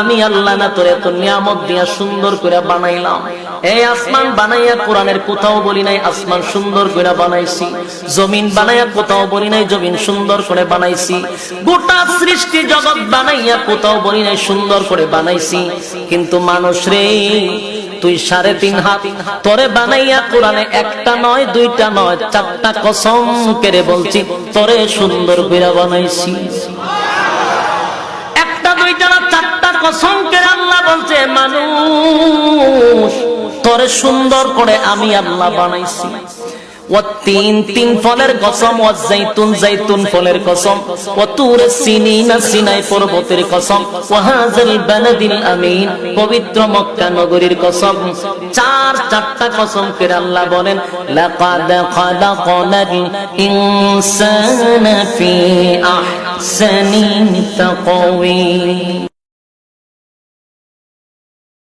আমি আল্লাহ না তোরে এত নিয়ামত দিয়া সুন্দর করে বানাইলাম। এই আসমান বানাইয়া কোরআনের কোথাও বলি নাই আসমান সুন্দর করে বানাইছি, জমিন বানাইয়া কোথাও বলি নাই জমিন সুন্দর করে বানাইছি, গোটা সৃষ্টি জগৎ বানাইয়া কোথাও বলি নাই সুন্দর করে বানাইছি। কিন্তু মানুষ রে, তুই 3.5 হাত তোরে বানাইয়া কোরআনে একটা নয় দুইটা নয় 4টা কসম করে বলছি তোরে সুন্দর করে বানাইছি। কসম করে আল্লাহ বলছে মানুষ তোরে সুন্দর করে আমি আল্লাহ বানাইছি। তিন ফলের কসম, জাইতুন ফলের কসম, সিনাই পর্বতের কসম, ওয়াহাযাল বালাদিল আমিন পবিত্র মক্কা নগরীর কসম। 4টা কসম করে আল্লাহ বলেন লাকাদ খালাকনাল ইনসানা ফি আহসানি তাকওয়িম।